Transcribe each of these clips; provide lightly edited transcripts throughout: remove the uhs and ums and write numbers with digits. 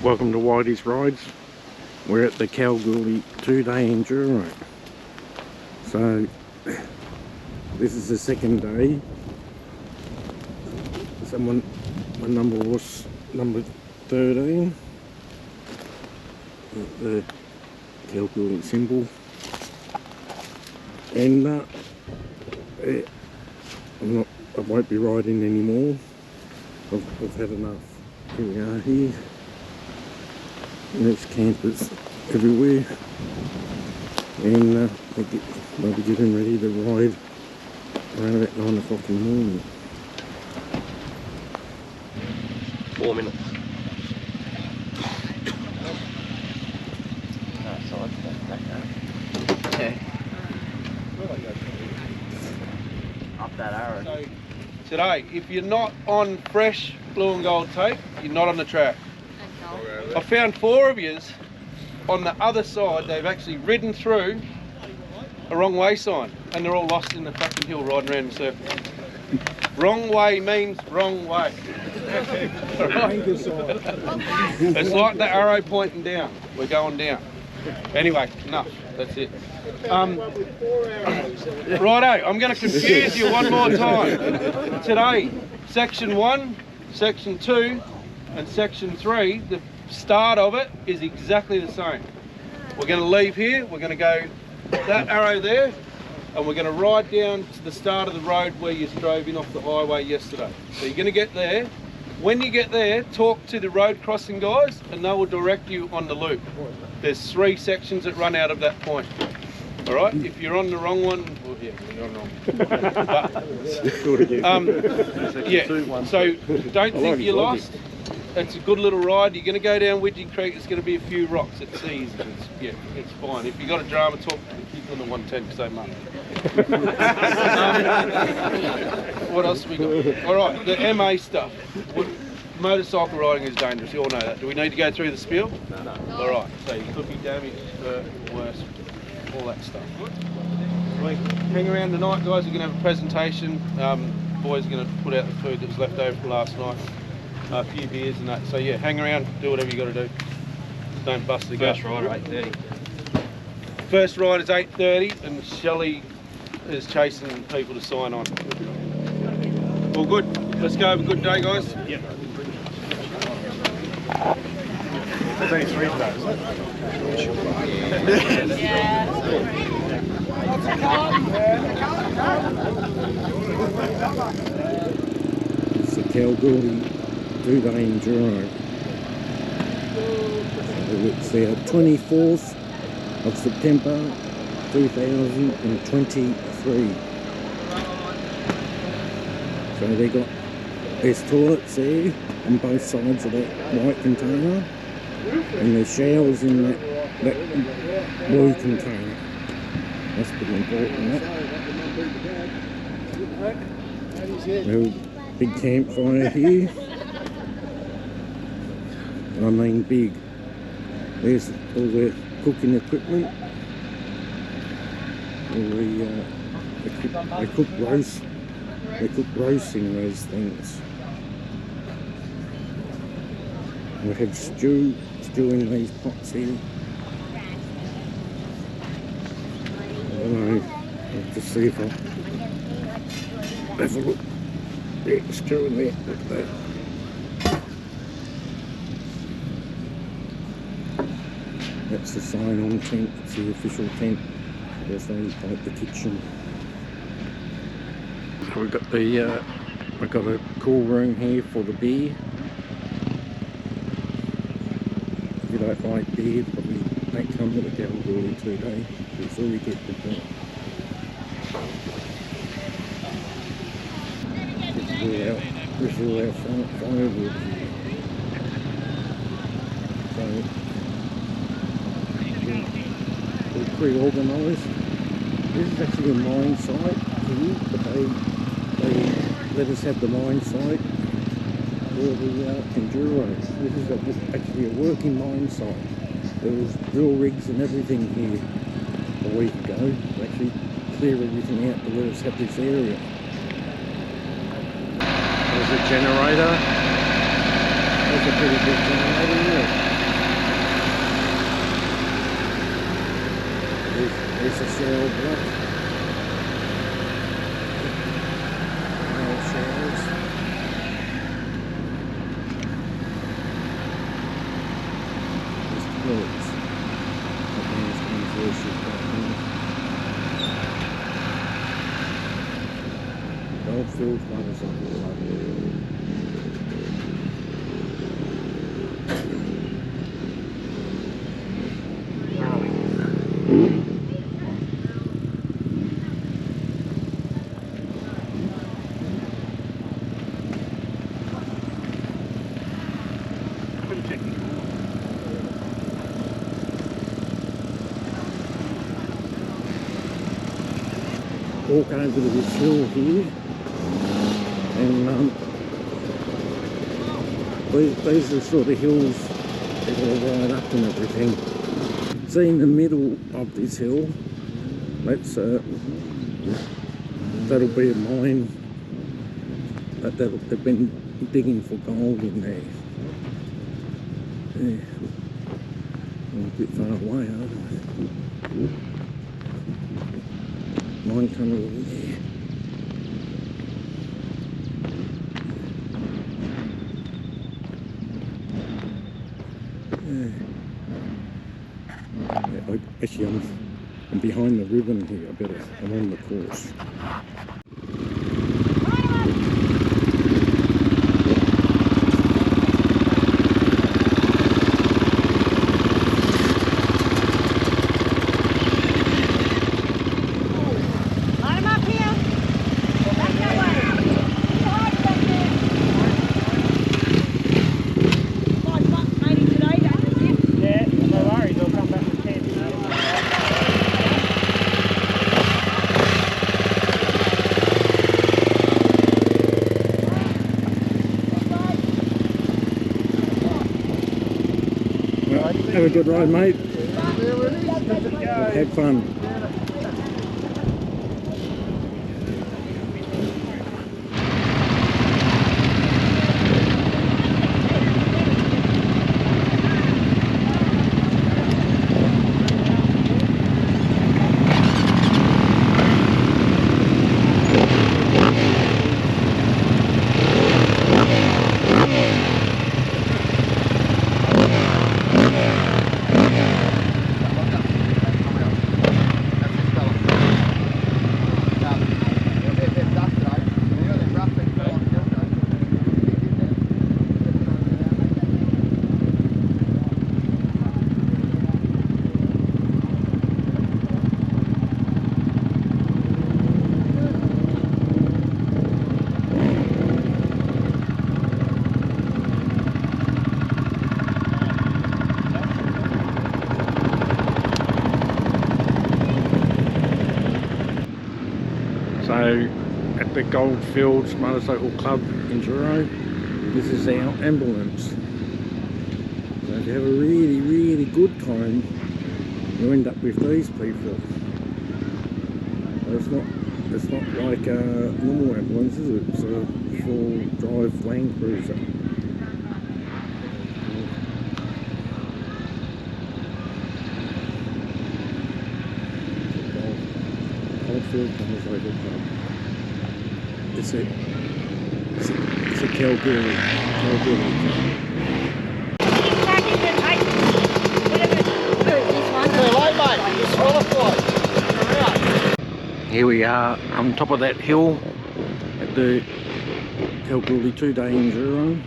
Welcome to Whitey's Rides. We're at the Kalgoorlie 2-day enduro. So this is the second day. My number was number 13. The Kalgoorlie symbol. And I won't be riding anymore. I've had enough. Here we are here. There's campers everywhere, and they'll be getting ready to ride around about 9 o'clock in the morning. 4 minutes. Okay. Up that arrow. So today, if you're not on fresh blue and gold tape, you're not on the track. I found 4 of yous on the other side. They've actually ridden through a wrong way sign and they're all lost in the fucking hill riding around in circles. Wrong way means wrong way. It's like the arrow pointing down. We're going down. Anyway, enough. That's it. Righto, I'm going to confuse you one more time. Today, section 1, section 2 and section 3, the start of it is exactly the same. We're going to leave here, we're going to go that arrow there, and we're going to ride down to the start of the road where you drove in off the highway yesterday. So you're going to get there. When you get there, talk to the road crossing guys and they will direct you on the loop. There's 3 sections that run out of that point. All right, if you're on the wrong one, well, yeah, you're on wrong. But, yeah, so don't think you're lost. It's a good little ride. You're going to go down Widgie Creek. There's going to be a few rocks. It's easy. It's fine. If you've got a drama, talk to the kids on the 110 because they must. What else have we got? All right, the MA stuff. Motorcycle riding is dangerous. You all know that. Do we need to go through the spiel? No. All right. So you could be damaged, hurt, worse, all that stuff. Hang around tonight, guys. We're going to have a presentation. Boys are going to put out the food that was left over from last night. A few beers and that. So yeah, hang around, do whatever you got to do. Don't bust the gut. First ride at 8:30. First ride is 8:30 and Shelley is chasing people to sign on. All good. Let's go. Have a good day, guys. Yep. There's only 3 today. It's the Kalgoorlie 2-day enduro. It's the 24th of September 2023. So they got there's toilets there on both sides of that white container, and there's showers in that blue container. That's pretty important. That. Big campfire here. I mean big. There's all the cooking equipment. All they cook roasting those things. We have stew in these pots here. I don't know. I'll have to see if I have a look. Yeah, stew in there. Look at that. That's the sign-on tent. It's the official tent. There's like the kitchen. We've got a cool room here for the beer. If you don't like beer, probably don't come to the Kalgoorlie 2-day before you get the beer. This is all our firewood here. So we're pretty organised. This is actually a mine site here, but they let us have the mine site for the enduros. This is actually a working mine site. There was drill rigs and everything here a week ago. They actually clear everything out to let us have this area. There's a generator. That's a pretty big generator here. There's a shell block. More shells. There's toilets. I think it's going to ship back in. Goldfields Motor Cycle Club. Walk over to this hill here, and these are sort of hills that are right up and everything. See, in the middle of this hill, that'll be a mine. They've been digging for gold in there. Yeah. A bit far away, aren't they? Mine tunnel in there. Yeah, actually, I'm behind the ribbon here. I'm on the course. Have a good ride, mate. Have fun. So, at the Goldfields Motor Cycle Club enduro, this is our ambulance. So if you have a really, really good time, you end up with these people. It's not like a normal ambulance, is it? It's a full drive Land Cruiser. Goldfields Motor Cycle Club. It's a Kalgoorlie club. Here we are on top of that hill at the Kalgoorlie 2-day enduro,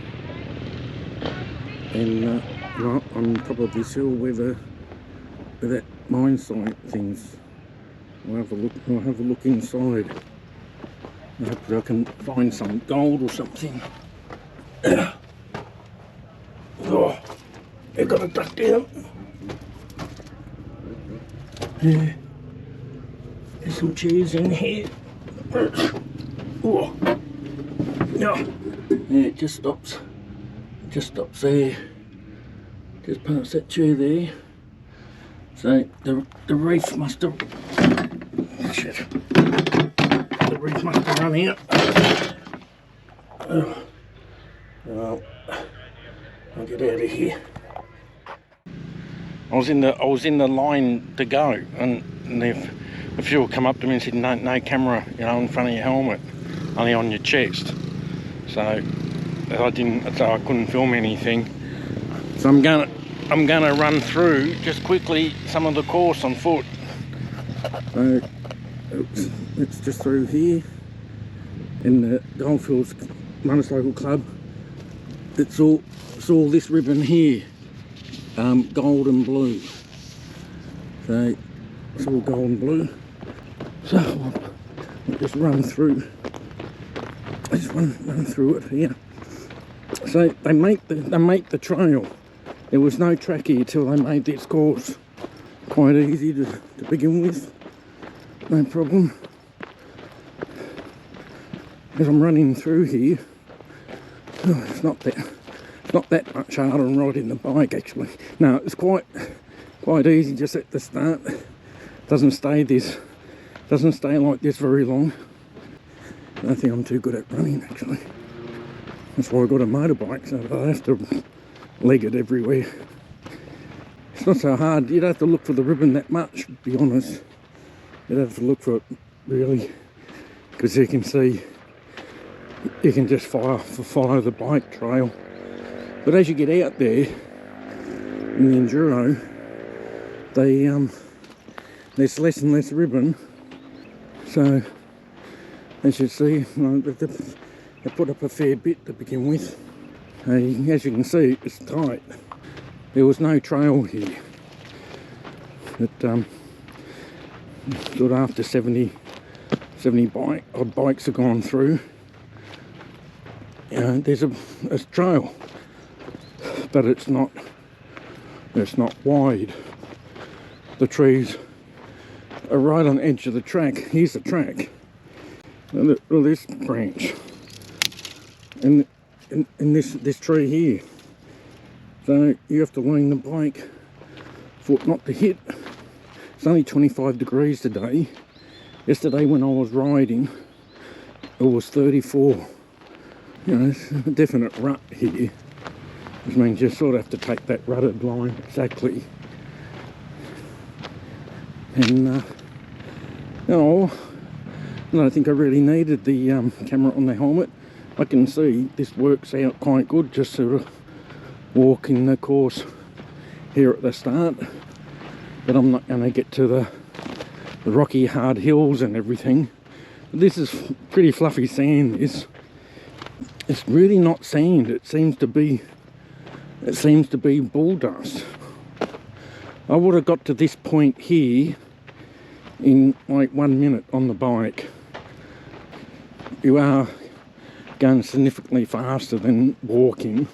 and right on top of this hill where that mine site things. I'll have a look inside. Hopefully I can find some gold or something. Oh, I've got to duck down. Yeah. There's some chairs in here. Oh. No. Yeah, it just stops. Just stops there. Just past that chair there. So the reef must have. Shit. The reef must have run out. Oh. Well, I'll get out of here. I was in the line to go, and and if a few will come up to me and said, no camera, you know, in front of your helmet, only on your chest. So I couldn't film anything. So I'm gonna run through just quickly some of the course on foot. So it's just through here in the Goldfields Motor Cycle Club. It's all this ribbon here, gold and blue. So it's all gold and blue. So I'll just run through. I just run through it here. So they make the trail. There was no track here till they made this course. Quite easy to begin with. No problem. As I'm running through here, it's not that much harder than riding the bike actually. No, it's quite easy just at the start. Doesn't stay like this very long. I don't think I'm too good at running actually. That's why I got a motorbike, so I have to leg it everywhere. It's not so hard. You don't have to look for the ribbon that much, to be honest. You don't have to look for it really, because you can see, you can just follow the bike trail. But as you get out there in the enduro, there's less and less ribbon. So as you see, they put up a fair bit to begin with. As you can see, it's tight. There was no trail here. But sort of after 70 odd bikes have gone through, you know, there's a trail, but it's not wide. The trees are right on the edge of the track. Here's the track. Look at this branch, and this tree here. So you have to lean the bike foot not to hit. It's only 25 degrees today. Yesterday when I was riding, it was 34. You know, it's a definite rut here, which means you sort of have to take that rutted line exactly. And I don't think I really needed the camera on the helmet. I can see this works out quite good, just sort of walking the course here at the start. But I'm not going to get to the rocky hard hills and everything. This is pretty fluffy sand. It's really not sand. It seems to be bull dust. I would have got to this point here in like 1 minute on the bike. You are going significantly faster than walking.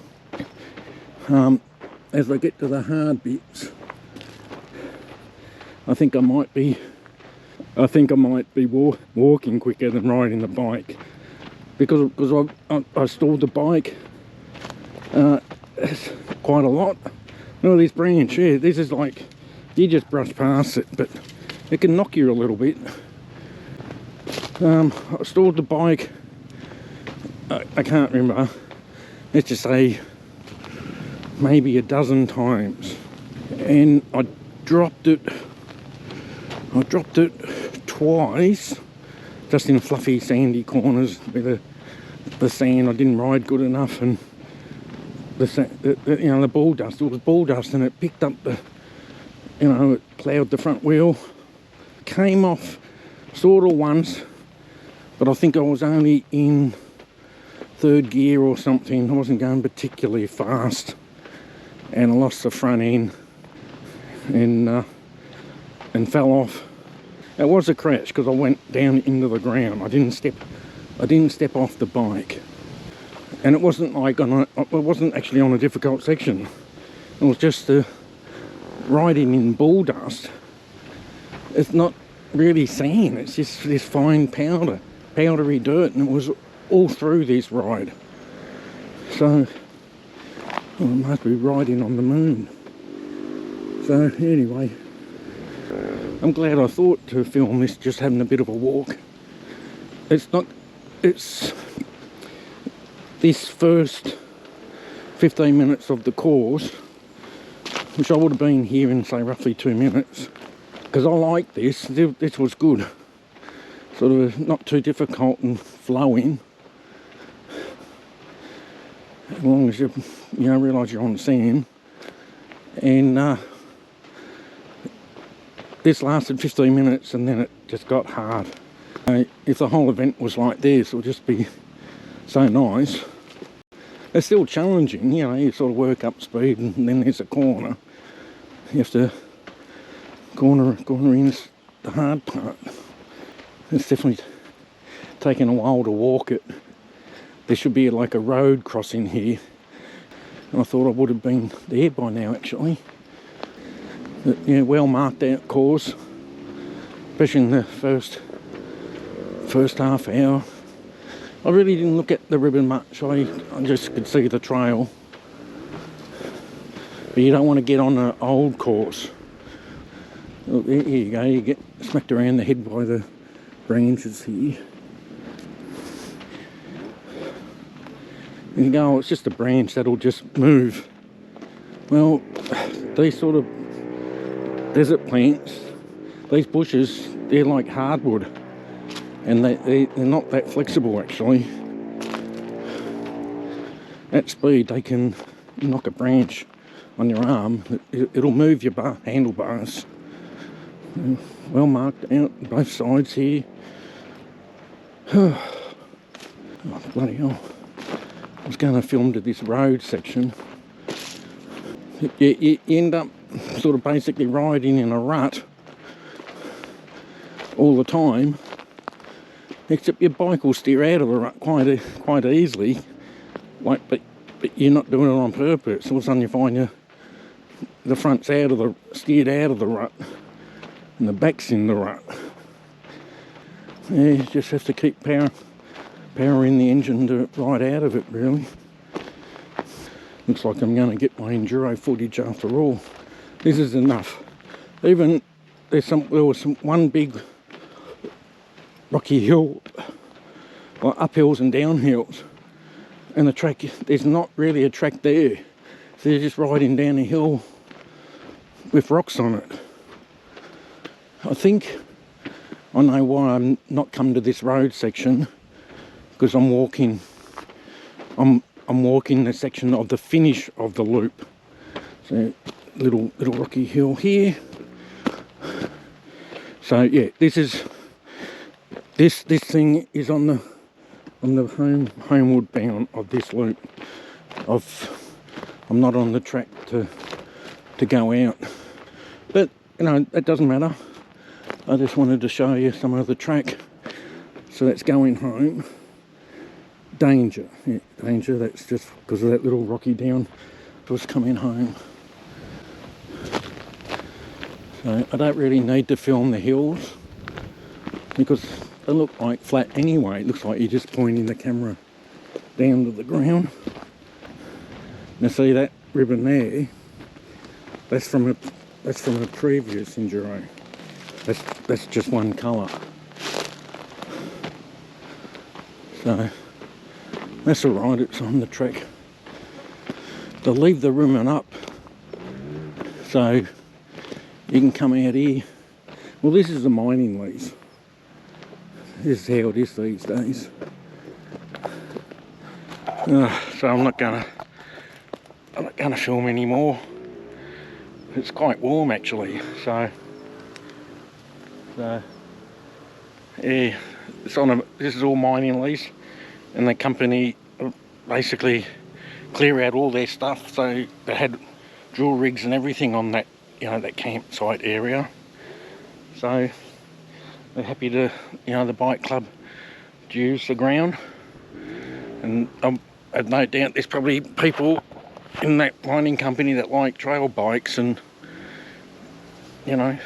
As I get to the hard bits, I think I might be walking quicker than riding the bike, because I stalled the bike quite a lot. Look at this branch here. This is like, you just brush past it, but it can knock you a little bit. I stalled the bike, I can't remember, let's just say maybe a dozen times, and I dropped it twice, just in fluffy sandy corners where the sand, I didn't ride good enough, and the ball dust, it was ball dust, and it picked up it ploughed the front wheel. Came off sort of once, but I think I was only in third gear or something. I wasn't going particularly fast, and I lost the front end and fell off. It was a crash because I went down into the ground. I didn't step off the bike, and it wasn't like it wasn't actually on a difficult section. It was just riding in bull dust. It's not really sand, it's just this fine powdery dirt, and it was all through this ride. So I must be riding on the moon. So anyway, I'm glad I thought to film this, just having a bit of a walk. It's this first 15 minutes of the course, which I would have been here in say roughly 2 minutes. because I like this. This was good. Sort of not too difficult and flowing. As long as you realise you're on sand. And this lasted 15 minutes and then it just got hard. If the whole event was like this, it would just be so nice. It's still challenging, you know, you sort of work up speed and then there's a corner. You have to corner in's the hard part. It's definitely taken a while to walk it. There should be like a road crossing here. And I thought I would have been there by now actually. But, yeah, well marked out course, especially in the first half hour. I really didn't look at the ribbon much. I just could see the trail. But you don't want to get on an old course. Look, here you go. You get smacked around the head by the branches here. You go, oh, it's just a branch that'll just move. Well, these sort of desert plants, these bushes, they're like hardwood. And they're not that flexible actually. At speed they can knock a branch on your arm. It'll move your handlebars. Well marked out both sides here. Oh, bloody hell. I was going to film to this road section. You end up sort of basically riding in a rut all the time. Except your bike will steer out of the rut quite easily, but you're not doing it on purpose. All of a sudden you find the front's steered out of the rut, and the back's in the rut. Yeah, you just have to keep powering the engine to ride out of it, really. Looks like I'm going to get my enduro footage after all. This is enough. Even there was one big rocky hill, well, uphills and downhills, and the track, there's not really a track there, so you're just riding down a hill with rocks on it. I think I know why I'm not come to this road section, because I'm walking the section of the finish of the loop. So little rocky hill here. So yeah, this thing is on the homeward bound of this loop. I'm not on the track to go out, but you know, it doesn't matter. I just wanted to show you some of the track. So that's going home. Danger, yeah, danger. That's just because of that little rocky down. Was coming home. So I don't really need to film the hills because they look like flat anyway. It looks like you're just pointing the camera down to the ground. Now see that ribbon there? That's from a previous enduro. That's just one colour. So that's alright, it's on the track. They'll leave the ribbon up so you can come out here. Well, this is the mining lease. This is how it is these days. So I'm not gonna film anymore. It's quite warm actually, so yeah, this is all mining lease, and the company basically clear out all their stuff. So they had drill rigs and everything on that, you know, that campsite area. So they're happy to, you know, the bike club to use the ground. And I've no doubt there's probably people in that mining company that like trail bikes and, you know,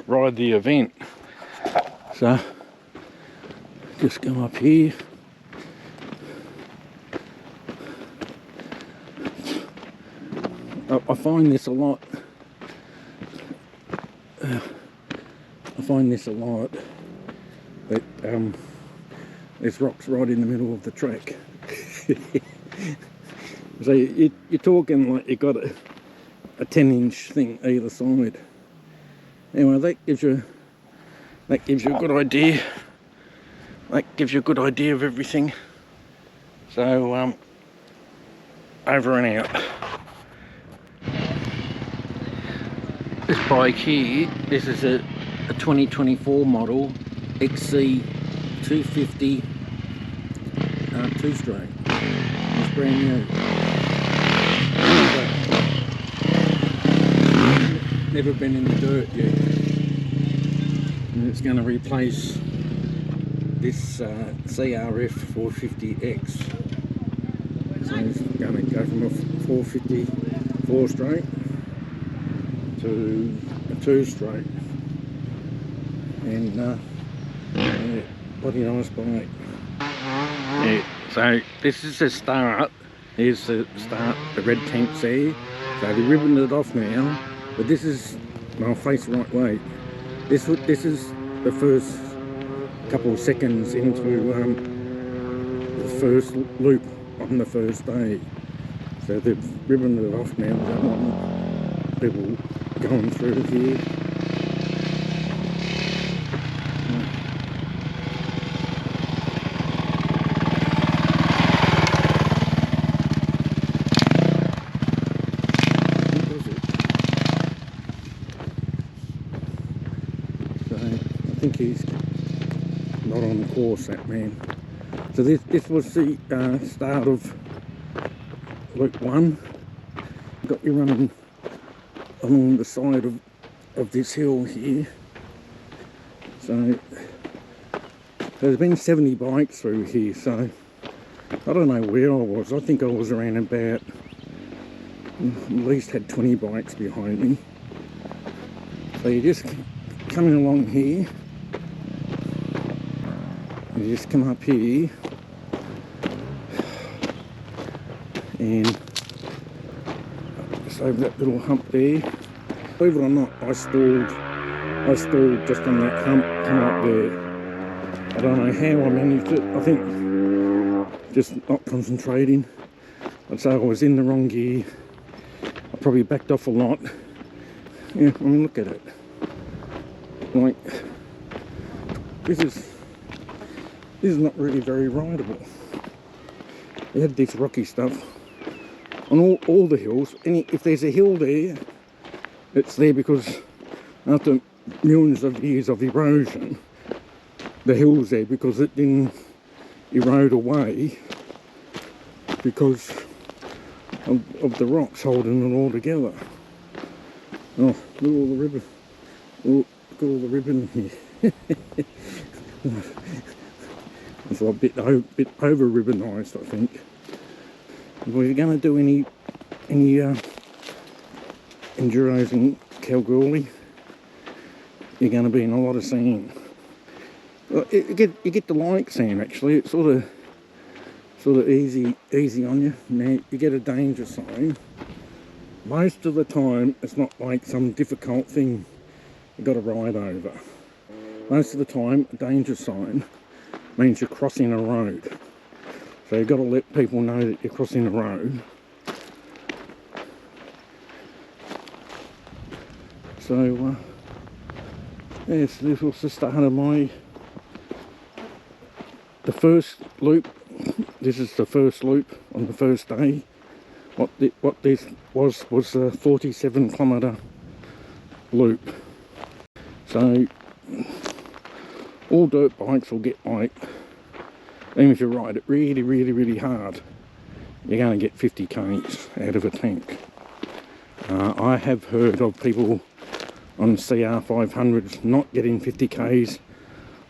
ride the event. So just go up here. I find this a lot. But there's rocks right in the middle of the track. So you're talking like you got a 10-inch thing either side. Anyway, that gives you a good idea. That gives you a good idea of everything. So over and out. This bike here, this is a 2024 model XC250 two-stroke. It's brand new. Never been in the dirt yet. And it's going to replace this CRF 450X. So it's going to go from a 450 4-stroke to a 2-stroke. And yeah, bloody nice bike. Yeah, so this is the start. Here's the start, the red tank's there. So they're ribbing it off now. But this is, I'll face the right way. This is the first couple of seconds into the first loop on the first day. So they've ribboned it off now. There's a lot of people going through here. I think he's not on course, that man. So this was the start of loop 1. Got you running along the side of this hill here. So there's been 70 bikes through here, so I don't know where I was. I think I was around about, at least had 20 bikes behind me. So you're just coming along here. You just come up here and just over that little hump there. Believe it or not, I stalled just on that hump, come up there. I don't know how I managed it. I think just not concentrating. I'd say I was in the wrong gear. I probably backed off a lot. Yeah, I mean, look at it. Like, this is not really very rideable. We had this rocky stuff on all the hills. If there's a hill there, it's there because after millions of years of erosion, the hill's there because it didn't erode away because of the rocks holding it all together. Oh, look at all the ribbon. Look at all the ribbon here. It's a bit over ribbonised, I think. If we're going to do any enduros in Kalgoorlie, you're going to be in a lot of sand. Well, you get the light sand actually. It's sort of easy on you. Now you get a danger sign. Most of the time, it's not like some difficult thing you've got to ride over. Most of the time, a danger sign means you're crossing a road. So you've got to let people know that you're crossing a road. So, yes, this was the start of the first loop. This is the first loop on the first day. What this was a 47-kilometre loop. So all dirt bikes will get, like, even if you ride it really, really, really hard, you're going to get 50 k's out of a tank. I have heard of people on CR500s not getting 50 k's,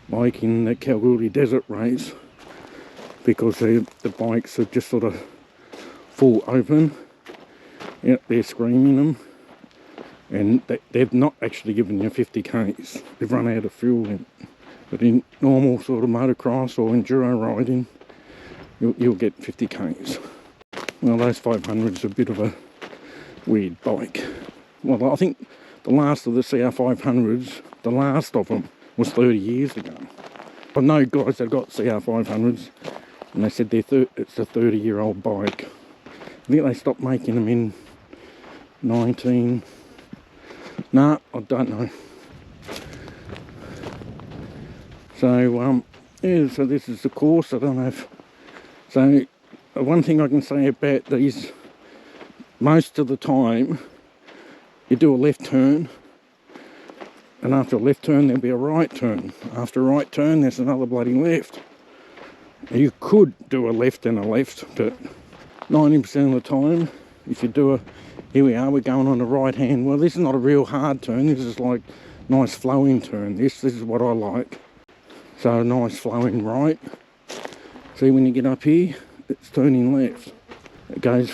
like in the Kalgoorlie Desert Race, because the bikes are just sort of full open. They're screaming them, and they've not actually given you 50 k's. They've run out of fuel in it. But in normal sort of motocross or enduro riding, you'll get 50 k's. Well, those 500s are a bit of a weird bike. Well, I think the last of the CR500s, the last of them, was 30 years ago. I know guys that got CR500s, and they said it's a 30-year-old bike. I think they stopped making them in 19... Nah, I don't know. So, yeah, so this is the course. I don't know if... So, one thing I can say about these, most of the time, you do a left turn, and after a left turn, there'll be a right turn. After a right turn, there's another bloody left. You could do a left and a left, but 90% of the time, if you do a... Here we are, we're going on the right hand. Well, this is not a real hard turn. This is like nice flowing turn. This is what I like. So, nice flowing right. See, when you get up here, it's turning left. It goes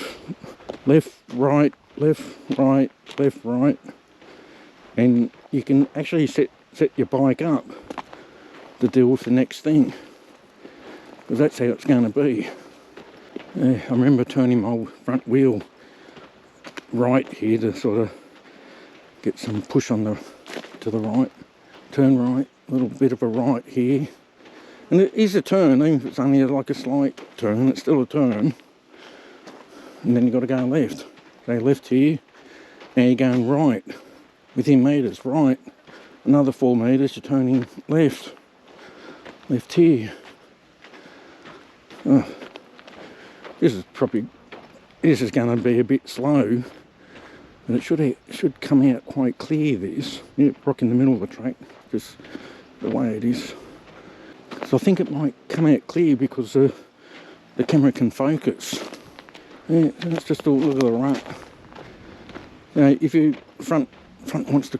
left, right, left, right, left, right. And you can actually set your bike up to deal with the next thing. Because that's how it's going to be. Yeah, I remember turning my front wheel right here to sort of get some push on to the right. Turn right, a little bit of a right here. And it is a turn, even if it's only like a slight turn, it's still a turn. And then you've got to go left. Go left here, now you're going right. Within metres, right. Another 4 metres, you're turning left. Left here. Oh, this is going to be a bit slow, but it should come out quite clear, this. Yeah, rock in the middle of the track, just the way it is. So I think it might come out clear because the camera can focus. Yeah, let's just look at the rut. You know, if your front wants to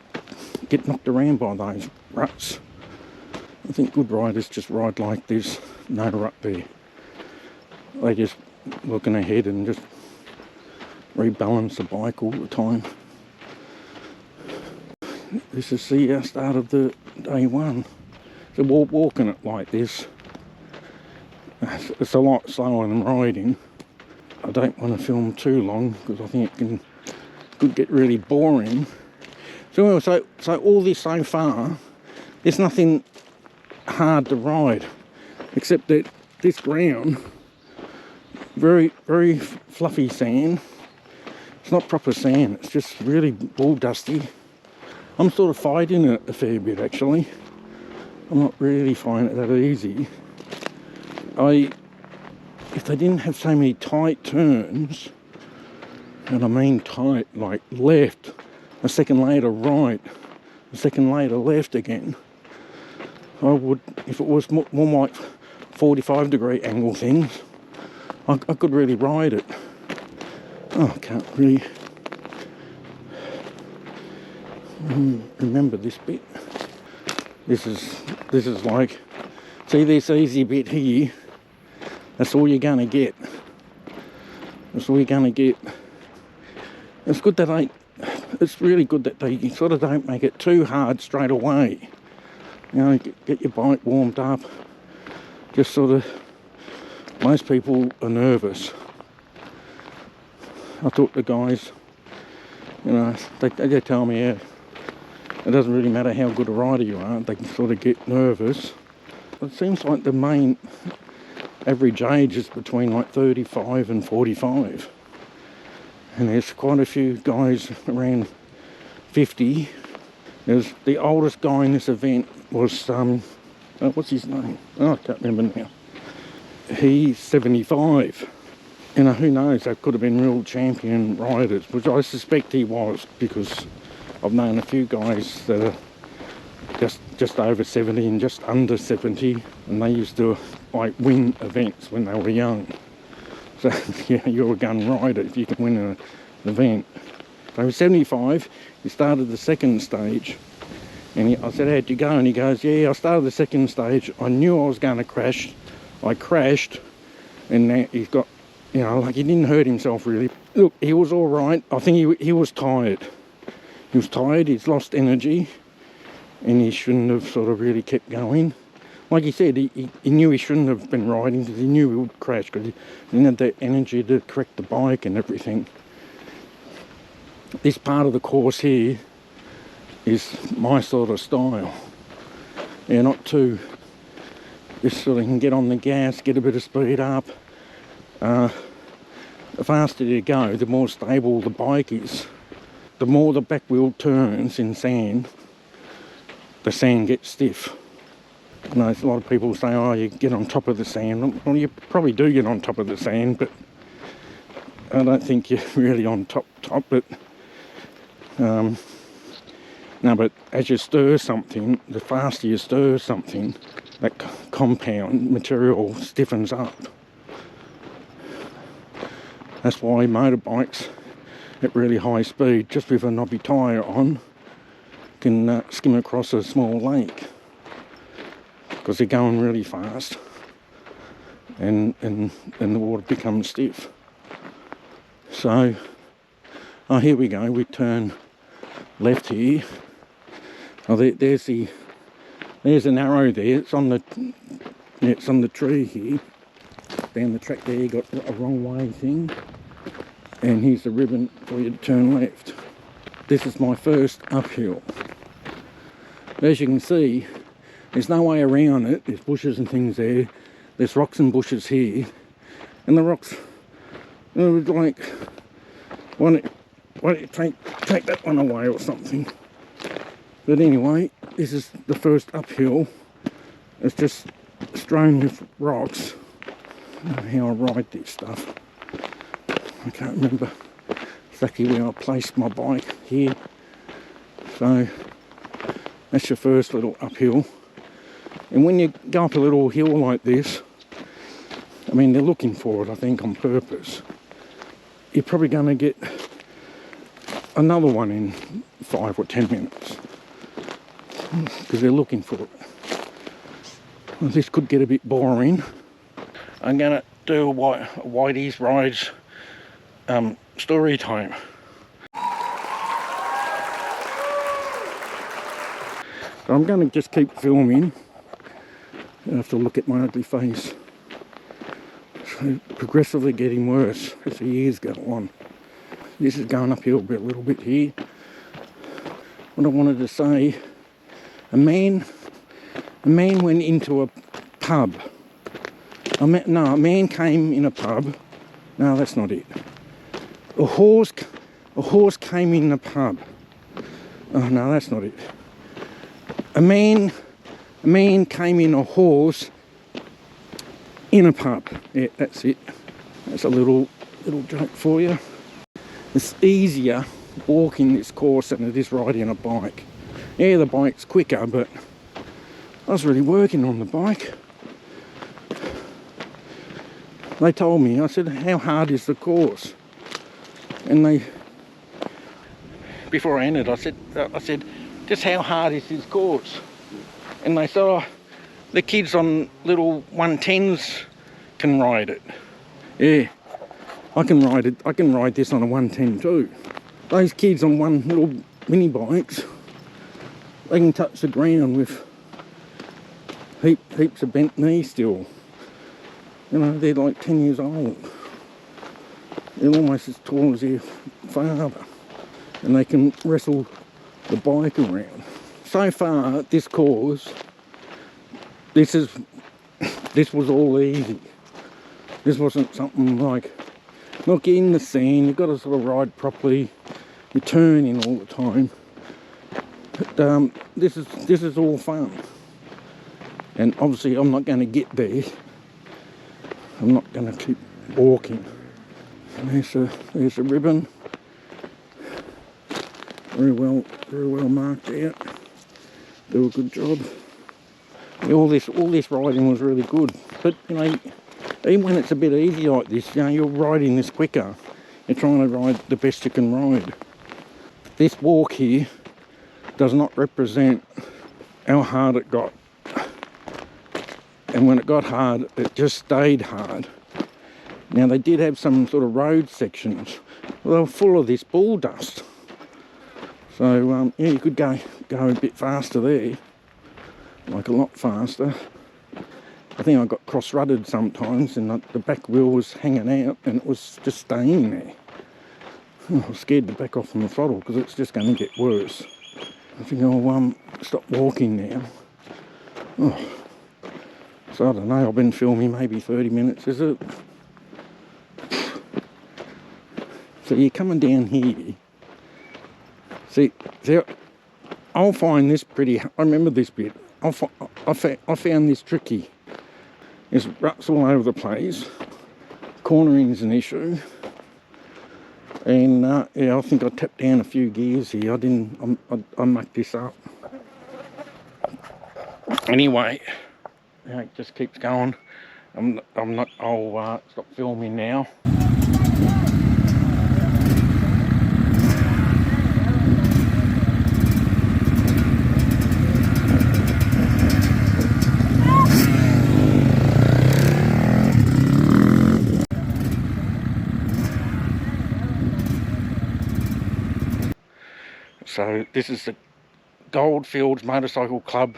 get knocked around by those ruts, I think good riders just ride like this, no rut there. They just looking ahead and just rebalance the bike all the time. This is the start of the day one. So walking it like this, it's a lot slower than riding. I don't want to film too long because I think it could get really boring. So all this so far, there's nothing hard to ride, except that this ground, very, very fluffy sand. It's not proper sand, it's just really ball dusty. I'm sort of fighting it a fair bit actually. I'm not really finding it that easy. If they didn't have so many tight turns, and I mean tight, like left, a second later right, a second later left again, I would, if it was more like 45-degree angle things, I could really ride it. Oh, I can't really remember this bit. This is like, see this easy bit here, that's all you're going to get. That's all you're going to get. It's good that it's really good that they sort of don't make it too hard straight away. You know, get your bike warmed up. Just sort of, most people are nervous. I thought the guys, you know, they tell me, yeah, it doesn't really matter how good a rider you are, they can sort of get nervous. It seems like the main average age is between like 35 and 45. And there's quite a few guys around 50. There's the oldest guy in this event was, what's his name? Oh, I can't remember now. He's 75. You know, who knows, they could have been real champion riders, which I suspect he was, because I've known a few guys that are just over 70 and just under 70, and they used to like win events when they were young. So yeah, you're a gun rider if you can win an event. So he was 75, he started the second stage, and I said, how'd you go? And he goes, yeah, I started the second stage, I knew I was going to crash, I crashed, and now he's got, you know, like he didn't hurt himself really. Look, he was all right. I think he was tired. He was tired, he's lost energy, and he shouldn't have sort of really kept going. Like he said, he knew he shouldn't have been riding because he knew he would crash because he didn't have the energy to correct the bike and everything. This part of the course here is my sort of style. Yeah, not too, just so they can get on the gas, get a bit of speed up. the faster you go, the more stable the bike is. The more the back wheel turns in sand, the sand gets stiff. You know, a lot of people say, oh, you get on top of the sand. Well, you probably do get on top of the sand, but I don't think you're really on top, but no, but as you stir something, the faster you stir something, that compound material stiffens up. That's why motorbikes at really high speed, just with a knobby tyre on, can skim across a small lake, because they're going really fast and the water becomes stiff. So, oh, here we go, we turn left here. Oh, there's an arrow there. It's on the tree here. Down the track there, you got a wrong way thing. And here's the ribbon for you to turn left. This is my first uphill. As you can see, there's no way around it. There's bushes and things there. There's rocks and bushes here. And the rocks, like, why don't you take that one away or something? But anyway, this is the first uphill. It's just strewn with rocks. I don't know how I ride this stuff. I can't remember exactly where I placed my bike here. So that's your first little uphill. And when you go up a little hill like this, I mean, they're looking for it, I think, on purpose. You're probably going to get another one in 5 or 10 minutes. Because they're looking for it. Well, this could get a bit boring. I'm going to do a Whitey's Rides story time. So I'm going to just keep filming. I have to look at my ugly face. So progressively getting worse as the years go on. This is going uphill a little bit here. What I wanted to say, a man went into a pub. A man came in a pub. No, that's not it. A horse came in the pub. Oh no, that's not it. A man came in a horse in a pub. Yeah, that's it. That's a little joke for you. It's easier walking this course than it is riding a bike. Yeah, the bike's quicker, but I was really working on the bike. They told me, I said, how hard is the course? And before I entered, I said, just how hard is this course? And they said, oh, the kids on little 110s can ride it. Yeah, I can ride it. I can ride this on a 110 too. Those kids on one little mini bikes, they can touch the ground with heaps of bent knees still. You know, they're like 10 years old. They're almost as tall as their father. And they can wrestle the bike around. So far, this course, this was all easy. This wasn't something like, look, in the sand, you've got to sort of ride properly. You're turning all the time. But this is all fun. And obviously I'm not going to get there. I'm not going to keep walking. And there's a ribbon. Very well marked out. Do a good job. All this riding was really good. But you know, even when it's a bit easy like this, you know, you're riding this quicker. You're trying to ride the best you can ride. This walk here does not represent how hard it got. And when it got hard, it just stayed hard. Now they did have some sort of road sections. Well, they were full of this bull dust. So yeah, you could go a bit faster there, like a lot faster. I think I got cross-rutted sometimes, and the back wheel was hanging out, and it was just staying there. I was scared to back off from the throttle because it's just going to get worse. I think I'll stop walking now. Oh. So I don't know, I've been filming maybe 30 minutes, is it? So you're coming down here. See, I'll find this pretty. I remember this bit. I found this tricky. There's ruts all over the place. Cornering is an issue. And yeah, I think I tapped down a few gears here. I mucked this up. Anyway, yeah, it just keeps going. I'll stop filming now. So this is the Goldfields Motor Cycle Club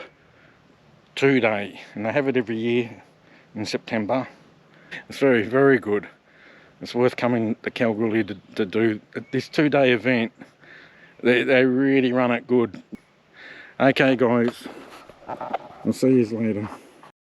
2-day, and they have it every year in September. It's very, very good. It's worth coming to Kalgoorlie to do this 2-day event. They really run it good. Okay guys, I'll see you later.